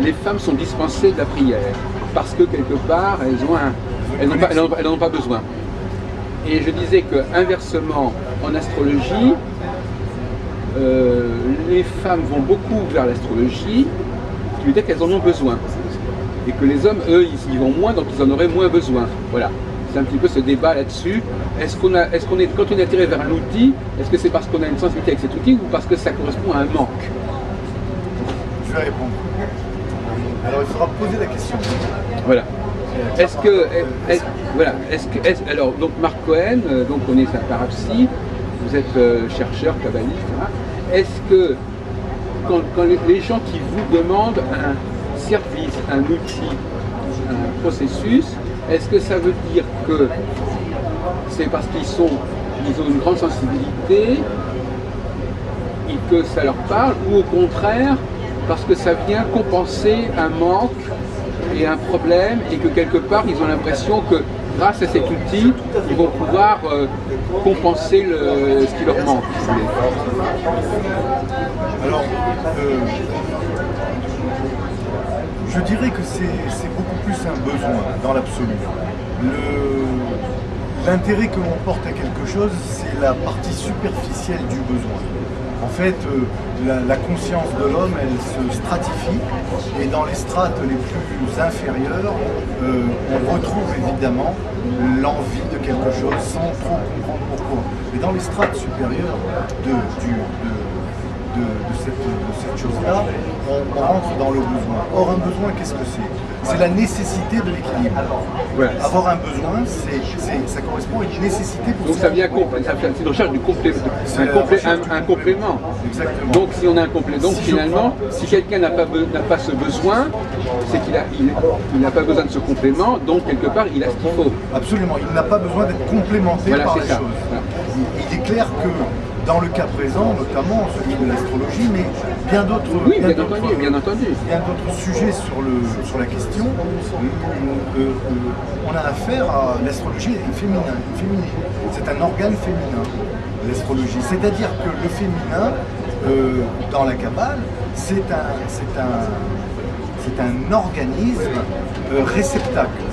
les femmes sont dispensées de la prière, parce que quelque part, elles n'en ont pas besoin. Et je disais que inversement, en astrologie, les femmes vont beaucoup vers l'astrologie, ce qui veut dire qu'elles en ont besoin. Et que les hommes, eux, ils y vont moins, donc ils en auraient moins besoin. Voilà. C'est un petit peu ce débat là-dessus. Quand on est attiré vers un outil, est-ce que c'est parce qu'on a une sensibilité avec cet outil ou parce que ça correspond à un manque? Je vais répondre. Alors il faudra poser la question. Voilà. Alors, donc Marc Cohen, donc on est un parapsy, vous êtes chercheur, kabbaliste, etc. Est-ce que quand les gens qui vous demandent un service, un outil, un processus, est-ce que ça veut dire que c'est parce qu'ils ont une grande sensibilité et que ça leur parle, ou au contraire parce que ça vient compenser un manque et un problème, et que quelque part ils ont l'impression que grâce à cet outil ils vont pouvoir compenser ce qui leur manque? Alors, je dirais que c'est beaucoup plus un besoin dans l'absolu. L'intérêt que l'on porte à quelque chose, c'est la partie superficielle du besoin. En fait, la conscience de l'homme, elle se stratifie, et dans les strates les plus inférieures, on retrouve évidemment l'envie de quelque chose sans trop comprendre pourquoi. Mais dans les strates supérieures de cette chose-là, on rentre dans le besoin. Or, un besoin, qu'est-ce que c'est? C'est la nécessité de l'équilibre. Ouais. Avoir un besoin, ça correspond à une nécessité pour... Donc ça vient c'est une recherche du complément. Un complément. Exactement. Donc si on a un complément, donc finalement, si quelqu'un n'a pas ce besoin, c'est qu'il n'a pas besoin de ce complément, donc quelque part il a ce qu'il faut. Absolument, il n'a pas besoin d'être complémenté par les choses. Voilà. Il est clair que dans le cas présent, notamment celui de l'astrologie, mais bien d'autres sujets sur la question, on a affaire à l'astrologie féminine. C'est un organe féminin, l'astrologie. C'est-à-dire que le féminin, dans la Kabbale, c'est un organisme réceptacle.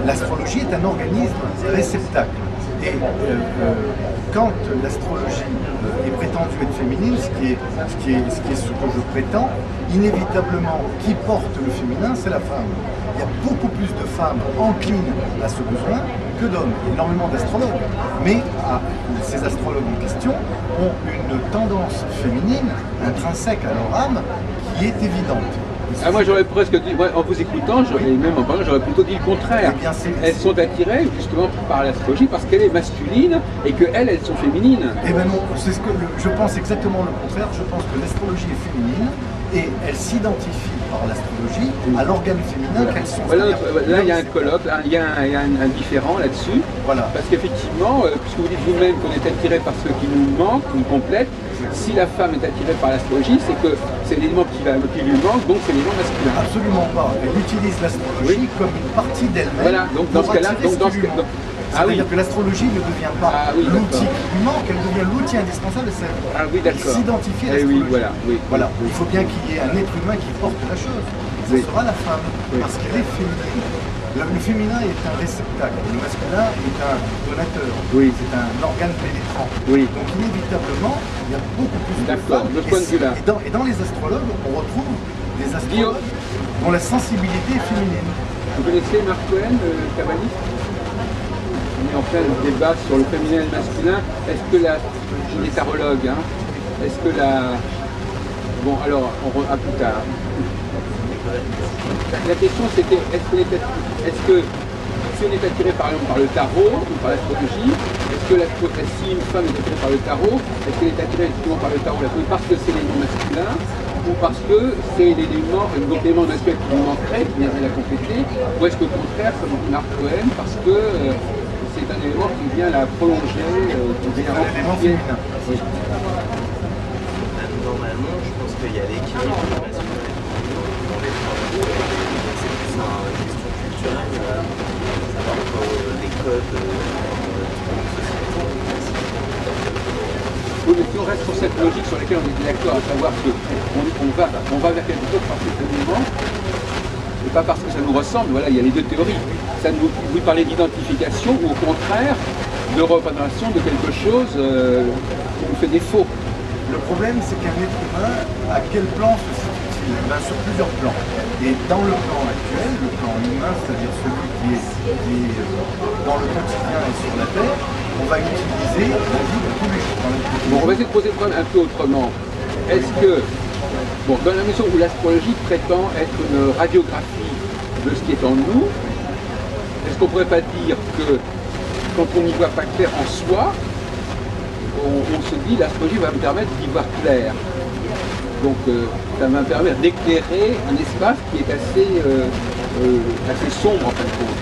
L'astrologie est un organisme réceptacle. Et quand l'astrologie est prétendue être féminine, ce qui est ce que je prétends, inévitablement, qui porte le féminin, c'est la femme. Il y a beaucoup plus de femmes enclines à ce besoin que d'hommes, énormément d'astrologues. Mais ces astrologues en question ont une tendance féminine intrinsèque à leur âme qui est évidente. Moi j'aurais presque dit, en vous écoutant, et même en parlant, j'aurais plutôt dit le contraire. Eh bien, elles sont attirées justement par l'astrologie parce qu'elle est masculine et qu'elles sont féminines. Eh bien non, c'est je pense exactement le contraire. Je pense que l'astrologie est féminine et elle s'identifie par l'astrologie à l'organe féminin qu'elles sont. Là il y a un colloque, il y a un différent là-dessus. Voilà. Parce qu'effectivement, puisque vous dites vous-même qu'on est attiré par ce qui nous manque, nous complète, si la femme est attirée par l'astrologie, c'est que c'est l'élément qui lui manque, donc c'est l'élément masculin. Absolument pas. Elle utilise l'astrologie comme une partie d'elle-même. Voilà, donc dans ce cas-là, c'est-à-dire que l'astrologie ne devient pas l'outil qui lui manque, elle devient l'outil indispensable de s'identifier à l'astrologie. Voilà. Il faut bien qu'il y ait un être humain qui porte la chose. Ce sera la femme, parce qu'elle est féminine. Le féminin est un réceptacle, le masculin est un donateur, c'est un organe pénétrant. Donc inévitablement, il y a beaucoup plus de femmes. De ce point de vue-là. Et dans les astrologues, on retrouve des astrologues dont la sensibilité est féminine. Vous connaissez Marc Cohen, kabbaliste? On est en plein débat sur le féminin et le masculin. Est-ce que il est tarologue, hein? Est-ce que Bon, alors, à plus tard. La question c'était, est-ce que si on est attiré par exemple par le tarot ou par l'astrologie, est-ce que si une femme est attirée par le tarot, est-ce qu'elle est attirée effectivement par le tarot parce que c'est l'élément masculin ou parce que c'est l'élément masculin qui lui manquerait, qui viendrait la compléter, ou est-ce qu'au contraire, comme Marc Cohen, parce que c'est un élément qui vient la prolonger, qui vient renforcer. Normalement, je pense qu'il y a l'équilibre masculin dans les travaux. C'est plus une question culturelle, par rapport des codes de notre société. Oui, mais si on reste sur cette logique sur laquelle on est d'accord, à savoir qu'on va vers quelque chose parce que ça nous manque, et pas parce que ça nous ressemble, voilà, il y a les deux théories. Vous parlez d'identification ou au contraire de représentation de quelque chose qui nous fait défaut. Le problème, c'est qu'un être humain, à quel plan se situe-t-il? Sur plusieurs plans. Et dans le plan actuel, le plan humain, c'est-à-dire celui qui est dans le quotidien et sur la Terre, on va utiliser la vie de tous les jours. Bon, on va essayer de poser le problème un peu autrement. Est-ce que, bon, dans la mesure où l'astrologie prétend être une radiographie de ce qui est en nous, est-ce qu'on ne pourrait pas dire que quand on n'y voit pas clair en soi, on se dit l'astrologie va me permettre d'y voir clair. Donc ça va me permettre d'éclairer un espace qui est assez sombre en fin de compte.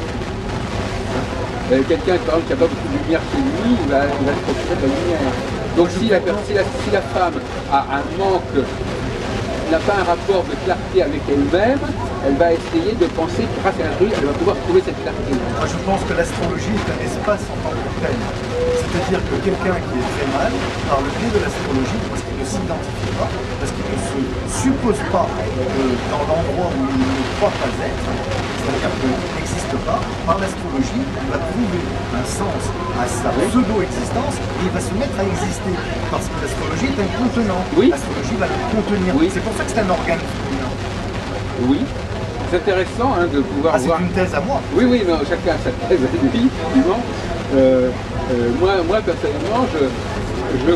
Quelqu'un par exemple, qui n'a pas beaucoup de lumière chez lui, il va se procurer de la lumière. Donc si la femme a un manque, n'a pas un rapport de clarté avec elle-même, elle va essayer de penser que grâce à l'astrologie, elle va pouvoir trouver cette clarté. Moi je pense que l'astrologie est un espace en tant que tel. C'est-à-dire que quelqu'un qui est très mal, par le biais de l'astrologie, parce qu'il ne s'identifie pas, parce qu'il ne se suppose pas dans l'endroit où il ne croit pas être, c'est-à-dire qu'il n'existe pas, par l'astrologie, il va trouver un sens à sa pseudo-existence et il va se mettre à exister. Parce que l'astrologie est un contenant. Oui. L'astrologie va le contenir. Oui. C'est pour ça que c'est un organe féminin. Oui, c'est intéressant hein, de pouvoir voir... C'est une thèse à moi. Oui, oui, mais chacun a sa thèse à lui, effectivement. Moi, personnellement, je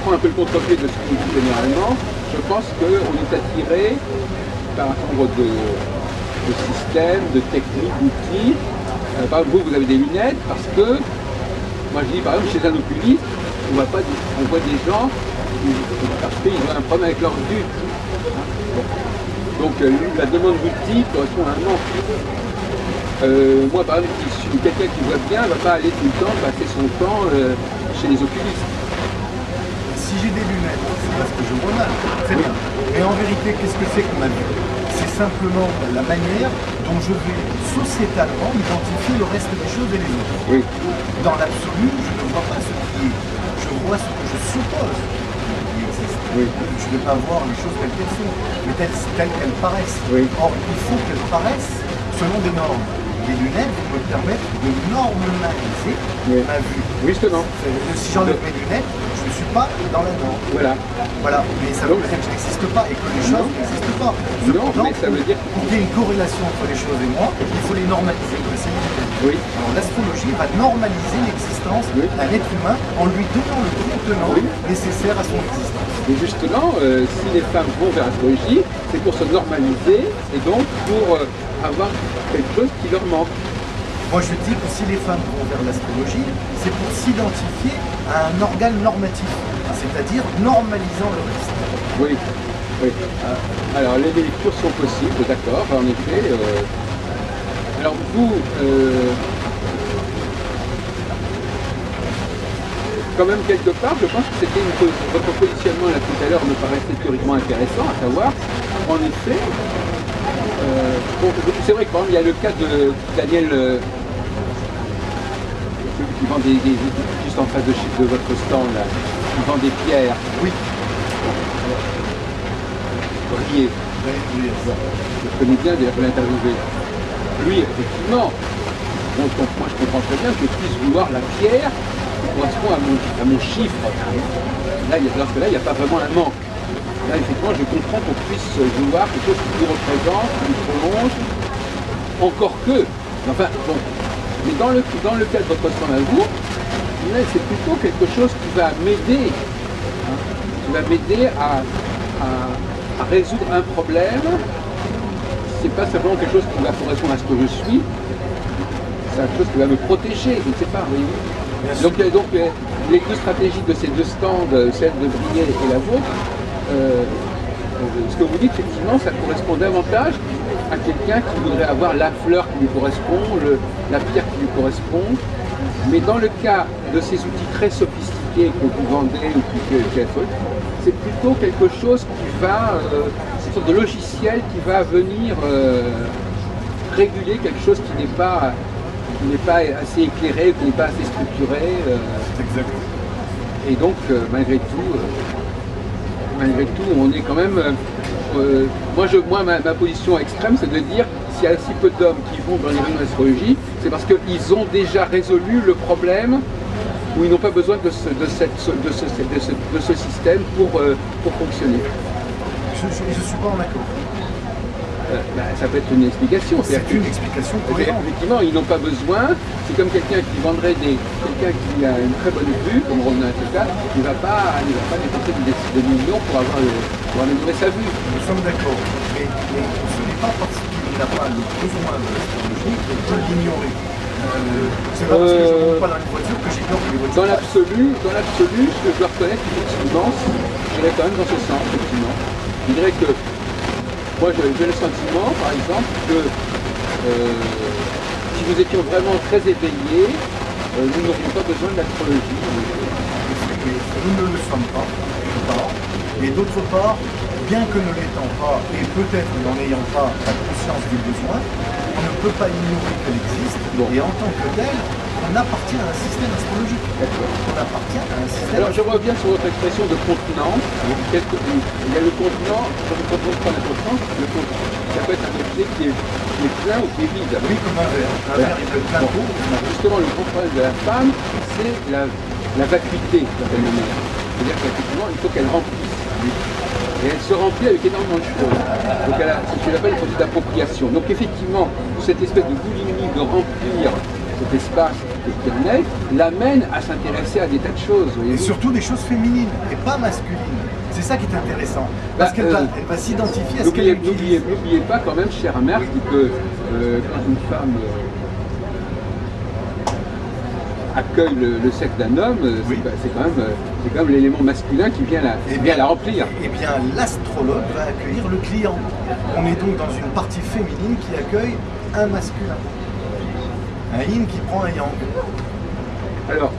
prends un peu le contre-pied de ce qu'on dit généralement. Je pense qu'on est attiré par un nombre de systèmes, de techniques, d'outils. Par exemple, vous avez des lunettes parce que, moi je dis par exemple, chez un oculiste, on voit des gens parce qu'ils ont un problème avec leur vue. Donc la demande d'outils correspond à un manque. Moi par exemple, si je suis quelqu'un qui voit bien, ne va pas aller tout le temps passer son temps chez les oculistes. Si j'ai des lunettes, c'est parce que je vois mal, très bien. Mais en vérité, qu'est-ce que c'est que ma vue? C'est simplement la manière dont je vais sociétalement identifier le reste des choses et les autres. Oui. Dans l'absolu, je ne vois pas ce qui est. Je vois ce que je suppose qui existe. Oui. Je ne vais pas voir les choses telles qu'elles sont, mais telles qu'elles paraissent. Oui. Or, il faut qu'elles paraissent selon des normes. Les lunettes me permettent de normaliser ma vue. Oui, justement. Si j'enlève mes lunettes, je ne suis pas dans la norme. Voilà. Voilà, mais ça veut dire que je n'existe pas et que les choses n'existent pas. Cependant, mais ça veut dire pour qu'il y ait une corrélation entre les choses et moi, il faut les normaliser. C'est évident. Oui. Alors l'astrologie va normaliser l'existence d'un être humain en lui donnant le contenant nécessaire à son existence. Et justement, si les femmes vont vers l'astrologie, c'est pour se normaliser et donc pour avoir quelque chose qui leur manque. Moi je dis que si les femmes vont vers l'astrologie, c'est pour s'identifier à un organe normatif, c'est-à-dire normalisant le reste. Oui, oui. Alors les lectures sont possibles, d'accord, en effet. Alors vous, quand même quelque part, je pense que c'était votre positionnement là tout à l'heure me paraissait théoriquement intéressant, à savoir, en effet, bon, c'est vrai que par exemple, il y a le cas de Daniel qui vend juste en face de votre stand là, qui vend des pierres. Oui. Brier. Je connais bien, d'ailleurs, je l'ai interviewé. Lui, effectivement, moi je comprends très bien que je puisse vouloir la pierre qui correspond à mon chiffre. Là, parce que là, il n'y a pas vraiment un manque. Là, effectivement, je comprends qu'on puisse vouloir quelque chose qui vous représente, qui vous prolonge, encore que. Enfin, bon. Mais dans le cas de votre stand à vous, c'est plutôt quelque chose qui va m'aider, qui va m'aider à résoudre un problème. C'est pas simplement quelque chose qui va correspondre à ce que je suis, c'est quelque chose qui va me protéger, je ne sais pas, vous voyez. Donc les deux stratégies de ces deux stands, celle de Brier et la vôtre, ce que vous dites, effectivement, ça correspond davantage à quelqu'un qui voudrait avoir la fleur qui lui correspond, la pierre qui lui correspond. Mais dans le cas de ces outils très sophistiqués que vous vendez ou c'est plutôt quelque chose qui va, c'est une sorte de logiciel qui va venir réguler quelque chose qui n'est pas assez éclairé, qui n'est pas assez structuré. C'est exact. Et donc, malgré tout, on est quand même... moi, ma position extrême, c'est de dire s'il y a si peu d'hommes qui vont dans les réunions d'astrologie, c'est parce qu'ils ont déjà résolu le problème où ils n'ont pas besoin de ce système pour fonctionner. Je ne suis pas en accord. Ça peut être une explication. C'est une explication cohérente. Effectivement, ils n'ont pas besoin. C'est comme quelqu'un qui vendrait quelqu'un qui a une très bonne vue, comme Romain Attica, il ne va pas dépenser des millions pour améliorer sa vue. Nous sommes d'accord. Mais ce n'est pas parce qu'il n'a pas le besoin de l'astrologie qu'on peut l'ignorer. C'est pas parce que je ne monte pas dans une voiture que j'ignore que les voitures. Dans l'absolu, ce que je dois reconnaître, effectivement, j'irais quand même dans ce sens, effectivement. Je dirais que moi, j'ai le sentiment, par exemple, que si nous étions vraiment très éveillés, nous n'aurions pas besoin de l'astrologie. Nous ne le sommes pas, d'une part. Et d'autre part, bien que ne l'étant pas, et peut-être n'en ayant pas la conscience du besoin, on ne peut pas ignorer qu'elle existe. Bon. Et en tant que tel, on appartient à un système astrologique. On appartient à un système. Alors je reviens sur votre expression de contenant. Il y a le contenant, je ne comprends pas la contenance, le contenant. Ça peut être un objet qui est plein ou qui est vide. Oui, comme un verre. Un verre, il peut être plein d'eau. Justement, le grand problème de la femme, c'est la vacuité, d'une certaine manière. C'est-à-dire qu'effectivement, il faut qu'elle remplisse. Et elle se remplit avec énormément de choses. Donc elle a ce que j'appelle une sorte d'appropriation. Donc effectivement, cette espèce de boulimie de remplir cet espace qui en est, l'amène à s'intéresser à des tas de choses. Et surtout des choses féminines et pas masculines. C'est ça qui est intéressant. Parce qu'elle va s'identifier à ce qu'elle utilise. N'oubliez pas quand même, cher Merck, que quand une femme accueille le sexe d'un homme, oui. c'est quand même l'élément masculin qui vient la remplir. Eh bien, l'astrologue va accueillir le client. On est donc dans une partie féminine qui accueille un masculin. Un yin qui prend un yang. Alors,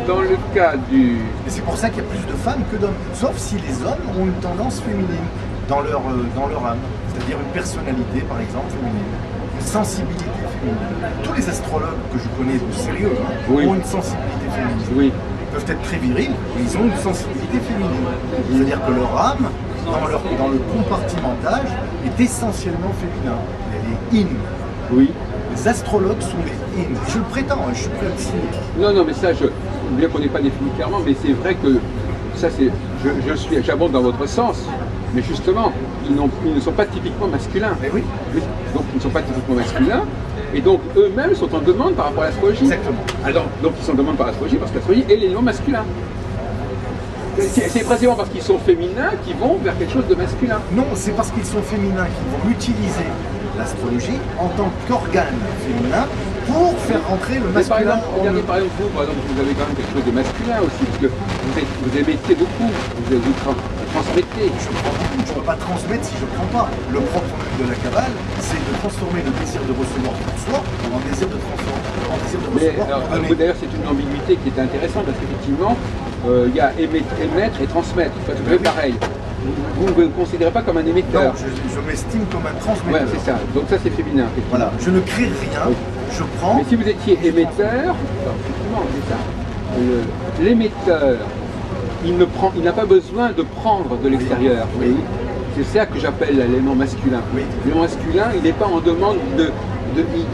dans le cas du... Et c'est pour ça qu'il y a plus de femmes que d'hommes. Sauf si les hommes ont une tendance féminine dans leur âme. C'est-à-dire une personnalité, par exemple, féminine. Une sensibilité féminine. Tous les astrologues que je connais de sérieux ont une sensibilité féminine. Oui. Ils peuvent être très virils, mais ils ont une sensibilité féminine. C'est-à-dire que leur âme, dans le compartimentage, est essentiellement féminin. Elle est in. Oui. Les astrologues sont des in. Je le prétends, je suis prêt à le signer. Non, mais ça, bien qu'on n'ait pas défini clairement, mais c'est vrai que ça, j'abonde dans votre sens. Mais justement, ils ne sont pas typiquement masculins. Mais oui. Donc ils ne sont pas typiquement masculins, et donc eux-mêmes sont en demande par rapport à l'astrologie. Exactement. Alors, donc ils sont en demande par l'astrologie parce que l'astrologie est l'élément masculin. C'est précisément parce qu'ils sont féminins qu'ils vont vers quelque chose de masculin. Non, c'est parce qu'ils sont féminins qu'ils vont utiliser l'astrologie en tant qu'organe féminin pour faire rentrer le masculin. Regardez par exemple, vous avez quand même quelque chose de masculin aussi, parce que vous émettez beaucoup, vous transmettez. Je ne peux pas transmettre si je ne prends pas. Le propre de la Kabbale, c'est de transformer le désir de recevoir pour soi en désir de transformer, en désir de recevoir pour donner. D'ailleurs, c'est une ambiguïté qui est intéressante, parce qu'effectivement, il y a émettre et transmettre, c'est pareil. Vous ne me considérez pas comme un émetteur. Non, je m'estime comme un transmetteur. Ouais, c'est ça. Donc ça, c'est féminin. Voilà, je ne crée rien, je prends... Mais si vous étiez émetteur, effectivement, c'est ça. L'émetteur, il n'a pas besoin de prendre de l'extérieur. Oui. C'est ça que j'appelle l'élément masculin. Oui. L'élément masculin, il n'est pas en demande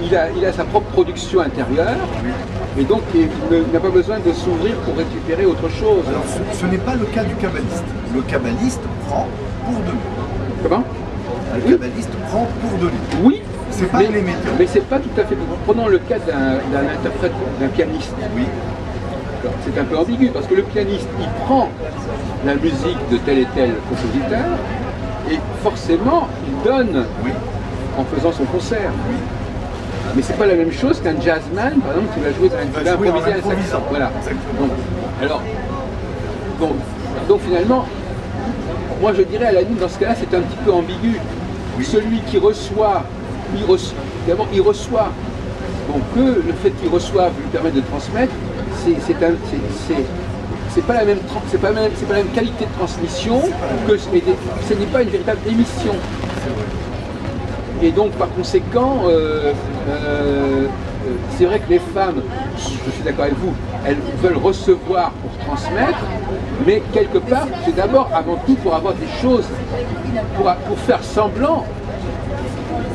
il a sa propre production intérieure. Oui. Et donc, il n'a pas besoin de s'ouvrir pour récupérer autre chose. Alors, ce n'est pas le cas du kabbaliste. Le kabbaliste prend pour donner. Comment? Le kabbaliste prend pour donner. Oui. C'est pas un émetteur. Mais c'est pas tout à fait... Prenons le cas d'un interprète, d'un pianiste. Oui. C'est un peu ambigu, parce que le pianiste, il prend la musique de tel et tel compositeur, et forcément, il donne en faisant son concert. Oui. Mais c'est pas la même chose qu'un jazzman, par exemple, qui va jouer un improvisant. Voilà. Donc finalement, moi je dirais à la limite, dans ce cas-là, c'est un petit peu ambigu. Oui. Celui qui reçoit, d'abord il reçoit. Donc que le fait qu'il reçoive lui permet de transmettre, c'est pas la même qualité de transmission que ce n'est pas une véritable émission. Et donc par conséquent, c'est vrai que les femmes, je suis d'accord avec vous, elles veulent recevoir pour transmettre, mais quelque part, c'est d'abord, avant tout, pour avoir des choses, pour faire semblant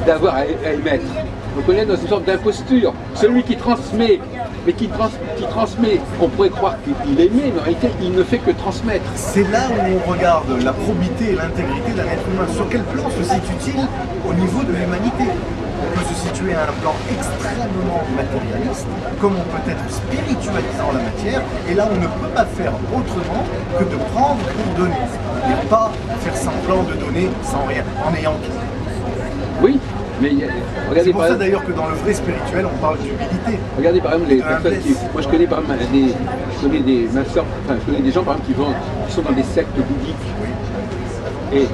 d'avoir à émettre. Donc on est dans une sorte d'imposture. Celui qui transmet, mais qui transmet, on pourrait croire qu'il émet, mais en réalité, il ne fait que transmettre. C'est là où on regarde la probité et l'intégrité d'un être humain. Sur quel plan se situe-t-il au niveau de l'humanité? On peut se situer à un plan extrêmement matérialiste, comme on peut être spiritualisant la matière, et là on ne peut pas faire autrement que de prendre pour donner, et pas faire semblant de donner sans rien, en ayant tout. Oui, mais regardez. C'est pour ça d'ailleurs que dans le vrai spirituel, on parle d'humilité. Regardez par exemple les personnes qui. Moi je connais par exemple je connais des gens par exemple qui sont dans des sectes bouddhiques. Oui. Et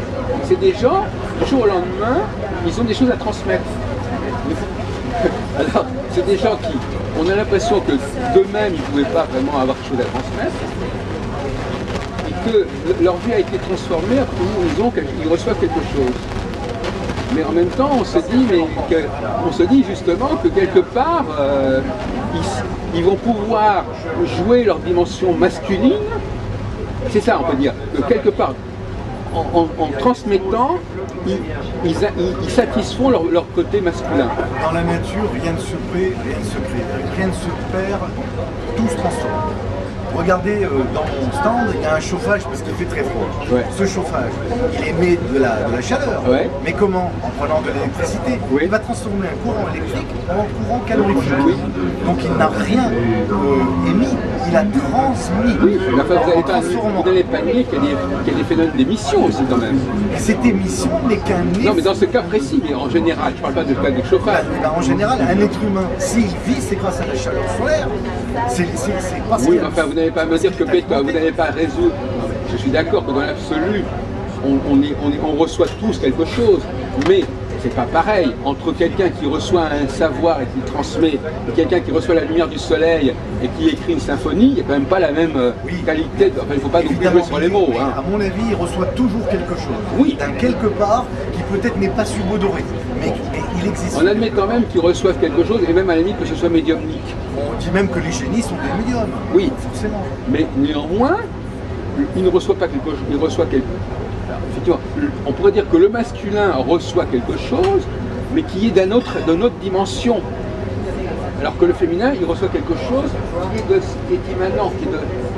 c'est des gens, du jour au lendemain, ils ont des choses à transmettre. Alors, c'est des gens qui, on a l'impression que d'eux-mêmes, ils ne pouvaient pas vraiment avoir quelque chose à transmettre, et que leur vie a été transformée, après ils reçoivent quelque chose. Mais en même temps, on se dit justement que quelque part, ils vont pouvoir jouer leur dimension masculine. C'est ça, on peut dire, que quelque part, en transmettant, ils satisfont leur côté masculin. Dans la nature, rien ne se crée, rien ne se perd, tout se transforme. Regardez dans mon stand, il y a un chauffage parce qu'il fait très froid. Ouais. Ce chauffage, il émet de la chaleur. Ouais. Mais comment? En prenant de l'électricité. Oui. Il va transformer un courant électrique en courant calorifique. Oui. Donc il n'a rien émis, il a transmis. Oui, mais enfin, vous n'allez pas nier qu'il y a des phénomènes d'émission aussi quand même. Et cette émission n'est qu'un effet. Non, mais dans ce cas précis, mais en général, je ne parle pas de cas de chauffage. En général, un être humain, s'il vit, c'est grâce à la chaleur solaire. C'est parce oui, mais enfin, vous n'allez pas à me dire que vous n'allez pas résoudre. Je suis d'accord que dans l'absolu, on reçoit tous quelque chose, mais c'est pas pareil entre quelqu'un qui reçoit un savoir et qui transmet et quelqu'un qui reçoit la lumière du soleil et qui écrit une symphonie. Il n'y a quand même pas la même qualité. Enfin, il ne faut pas non plus jouer sur les mots. Hein. À mon avis, il reçoit toujours quelque chose. Oui. D'un quelque part qui peut-être n'est pas subodoré, mais il existe. On admet quand même qu'ils reçoivent quelque chose et même à la limite que ce soit médiumnique. On dit même que les génies sont des médiums. Oui, forcément. Mais néanmoins, il ne reçoit pas quelque chose, il reçoit quelque chose. Effectivement, on pourrait dire que le masculin reçoit quelque chose, mais qui est d'une autre dimension. Alors que le féminin, il reçoit quelque chose qui est immanent.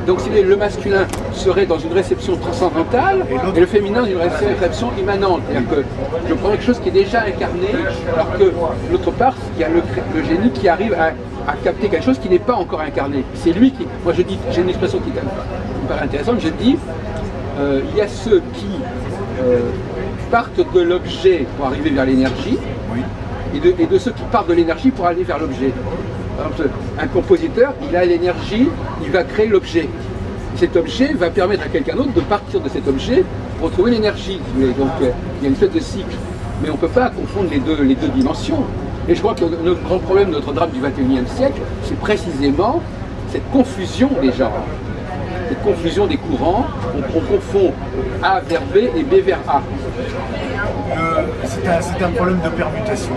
Donc si le masculin serait dans une réception transcendantale, et le féminin dans une réception immanente. C'est-à-dire que je prends quelque chose qui est déjà incarné, alors que d'autre part, il y a le génie qui arrive à capter quelque chose qui n'est pas encore incarné. C'est lui qui... Moi je dis, j'ai une expression qui me paraît intéressante, je dis, il y a ceux qui partent de l'objet pour arriver vers l'énergie, oui. et de ceux qui partent de l'énergie pour aller vers l'objet. Par exemple, un compositeur, il a l'énergie, il va créer l'objet. Cet objet va permettre à quelqu'un d'autre de partir de cet objet pour trouver l'énergie. Donc il y a une espèce de cycle. Mais on ne peut pas confondre les deux dimensions. Et je crois que notre grand problème, notre drame du XXIe siècle, c'est précisément cette confusion des genres. Cette confusion des courants, on confond A vers B et B vers A. C'est un problème de permutation.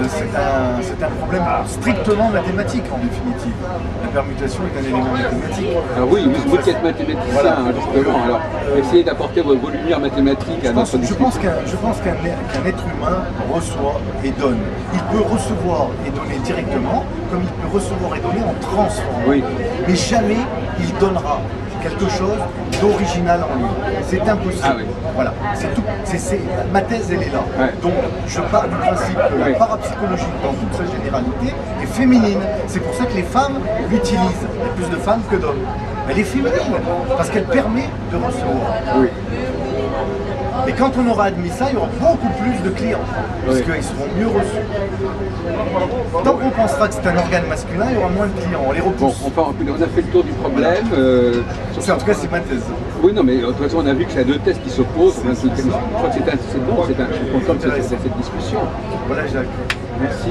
C'est un problème strictement mathématique en définitive. La permutation est un élément mathématique. Alors oui, vous qui êtes mathématicien, voilà. Justement, alors essayez d'apporter vos lumières mathématiques à notre discussion. Je pense qu'un être humain reçoit et donne. Il peut recevoir et donner directement, comme il peut recevoir et donner en transformant. Oui. Mais jamais il donnera quelque chose d'original en lui. C'est impossible. Ah oui. Voilà, c'est tout. Ma thèse, elle est là. Ouais. Donc, je pars du principe que la parapsychologie, dans toute sa généralité, est féminine. C'est pour ça que les femmes l'utilisent. Il y a plus de femmes que d'hommes. Elle est féminine, parce qu'elle permet de recevoir. Oui. Et quand on aura admis ça, il y aura beaucoup plus de clients, parce qu'ils seront mieux reçus. Tant qu'on pensera que c'est un organe masculin, il y aura moins de clients, on les repousse. Bon, enfin, on a fait le tour du problème. En tout cas, c'est ma thèse. Oui, non, mais de toute façon, on a vu que c'est deux thèses qui s'opposent. Je crois que c'est bon, je suis content de cette discussion. Voilà, Jacques. Merci.